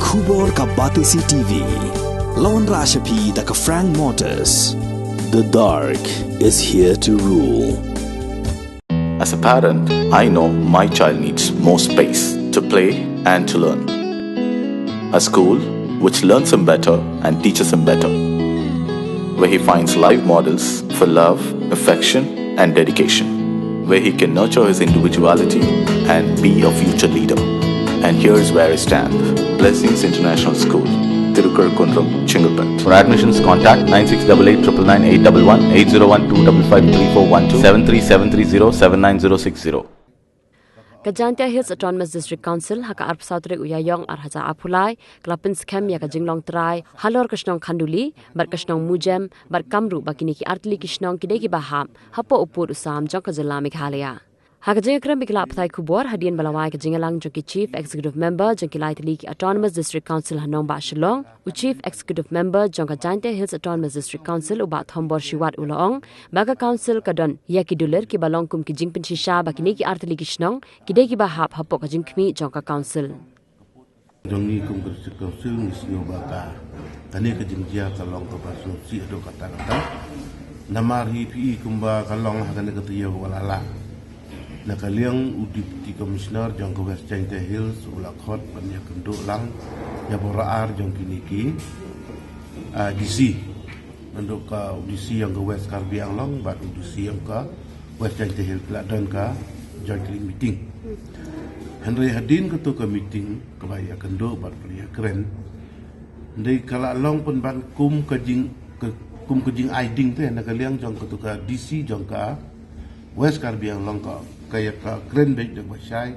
Khubor ka Batisi TV. Lawan Rashapi da ka Frank Motors. The dark is here to rule. As a parent, I know my child needs more space to play and to learn. A school which learns him better and teaches him better, where he finds live models for love, affection and dedication, where he can nurture his individuality and be a future leader. And here's where I stand. Blessings International School, Tirukurakkundram, Chengalpet. For admissions, contact 9688999811 8012553412 73730 Kajantia Hills Autonomous District Council haka arp sautre uyayong arhaza apulai klapin scam ya kajinglong trai halor kashnong khanduli bar kashnong mujem bar kamru bakini ki artli kishnong kidegi baham hapo upur usam jong kajala meghalaya haka jengkram bikla apthai kubor hadian balawai kajingalang jongki Chief Executive Member jongki laitli ki Autonomous District Council hanong ba shillong u Chief Executive Member jong Kajantia Hills Autonomous District Council uba thombor shiwat ulong baga council kadon yaki duler ki balong kum ki jingpin shisha bakini ki artli kishnong kidegi bahap hapo kajingkmi jongka council Jongi kum kerja council nisio baka tani kejingjia kalong ke basu si ado kata-kata namar hipi kumba kalong hakane ketiya walala nakaliang udip di komisioner jong ke West Jaintia Hills ulakhot banyak kenduk lang ya boraar jong kiniki DC untuk ke audisi yang ke West Karbi Anglong bat audisi yang ke West Jaintia Hills dan ke jointly meeting Henry Hadin ketua meeting kebaya kenduk bat pelia keren ndai kala long pun ban kum kejing aiding tu nakaliang jong ketua DC jong ke West Karbi Anglong ke kaya ka keren baik dak basai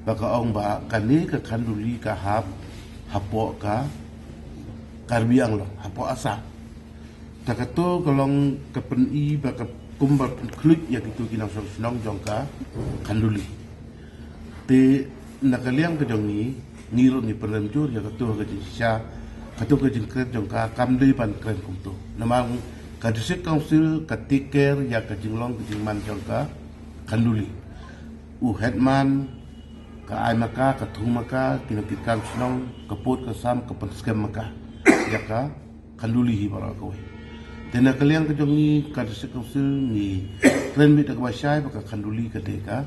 baka ong ba kani ka khanduli ka hapo ka Karbi Anglong hapo asa takato kalong ka peni baka kumbar klik ya gitu kinang senong jong ka khanduli te nakaliang ka jong ni ngiro ni perlemjur ya ketua ka jinsia ketua ka jingkret jong ka kamdei pan keren kumto namang ka district council ka tiker ya ka jinglong ka jingman jong ka khanduli headman ka ai maka ka thung maka kinakitkan snong kaput ka sam ka penskem maka ya ka khanduli hi bara ko tena kalian ka jongi ka district council ni kren mi tak basai ka khanduli ka deka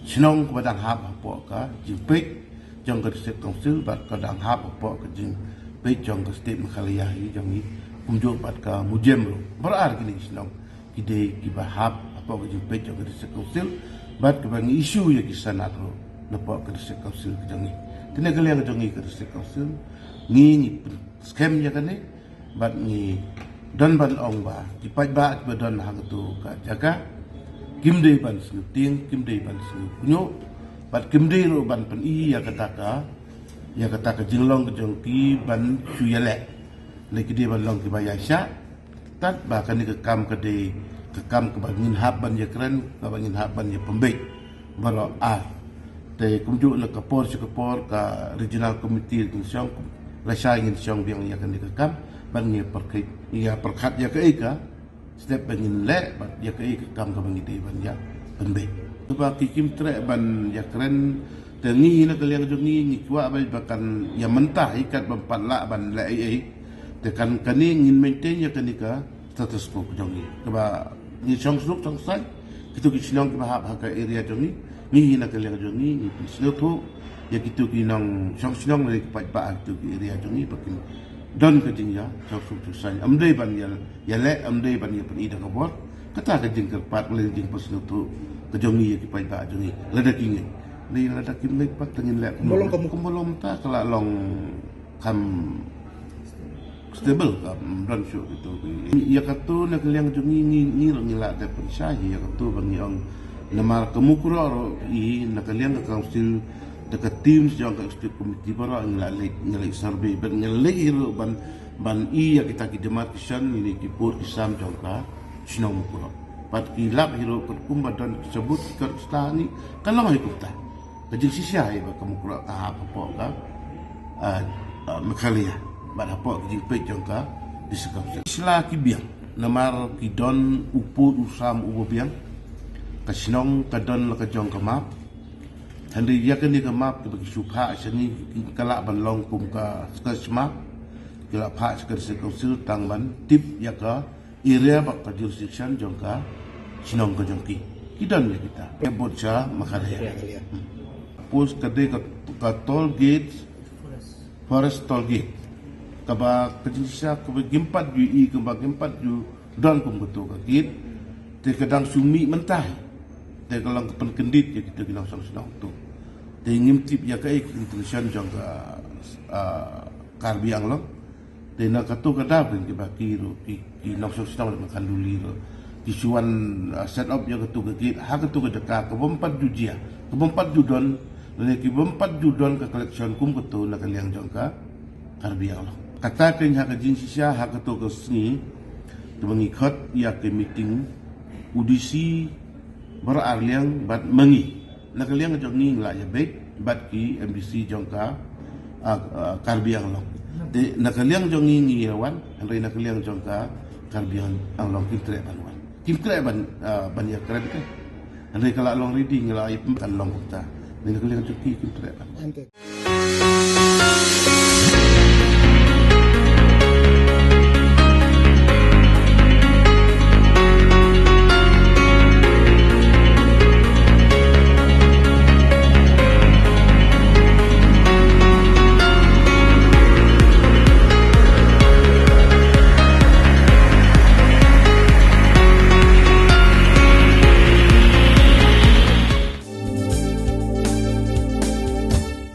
snong ka badang hap po ka jipek jong ka district council bat ka dang hap po ka jing pe jong ka state makhalia hi jongi kumjo bat ka mujem ro bara kini snong ide ki bahap apa ka jipek jong ka district council bat ke bang isu ya kisan atro napa ke district council kejangi tena kali yang kejangi ke district council ni scam ya kan bat ni dan ban ong ba dipai ba don hang tu ka jaga kimde ban snuting kimde ban snu kunyo bat kimde ro ban pen i ya kata ka jinglong ke jongki ban suyale lagi dia ban long ki bayasya tat ba kan ni ke kam ke de kekam kebangin haban ya keren kebangin haban ya pembek baru te kumju nak kapor ka regional committee tu siang rasa ingin siang biang ya kan dikekam ban ya perkit ya perkat ya ke ika step bangin le bat ya ke kekam kebangin de ban ya pembek tuba kikim tre ban ya keren tengi nak kalian jongi ni kwa ba bahkan ya mentah ikat bempat la ban le tekan kani ingin maintain ya kanika status quo jongi keba ni chong sluk chong sai kitu ki chinong ki bahap haka area jongi ni hina kaliang jongi ni pisno tu ya kitu ki nong chong chinong le ki pa kitu ki area jongi pakin don ka jing ya chong sluk tu sai amdei ban ya le amdei ban ya pen ida ka bor kata ka jing kerpat le jing pisno tu ka jongi ya ki pa jongi lada king ni lada king le pak tengin le bolong kamu bolong ta kala long kam stable dan show itu ya katu nak liang jungi ni ngila de pensahi ya katu bangi ong namar kemukro i nak liang ka council de ka teams jong ka executive committee bara ngila survey ben ngila iro ban i ya kita ki demarcation ni ki pur kisam jong ka sinong mukro pat ki lab hiro ko kumba dan sebut ka stani kalau mai kuta kajing sisia ai ba kemukro ka apa ka makalia bat apa kejing pek jongka disekap sila kibiang namar kidon uput usam ubo biang kasinong kadon la kajong kamap Handi ya kan ni ke map ke bagi supha sini kala ban long kum ka skasma kala pha skar se council tang ban tip ya ka area bak ka jurisdiction jongka sinong ka jongki kidan ya kita kebotcha makaraya pos kade ka toll gate forest toll gate kaba kejisa ko gimpat ju I ko gimpat ju don kum betul ka git te kadang sumi mentai te kalang penkendit ya kita bilang sang-sang tu te ngimtip ya ka intention jongka Karbi Anglong te na katu kada ben ke baki ro ki nok sang makan duli ro kisuan set up ya katu ke git ha katu ke deka ke bompat jujia ke bompat judon ne ki bompat judon ke collection kum katu na kaliang jongka Karbi Anglong kata ke ha ke jin sisa ha katu ke sni tu mengikut ya ke meeting udisi berarliang bat mengi nak liang jong ni la ya baik bat ki MBC jongka Karbi Anglong de nak liang jong ni wan andai nak liang jongka Karbi Anglong kimtre ban ya kredit kan andai kala long reading la ai kan long kita nak liang jong ki kimtre ban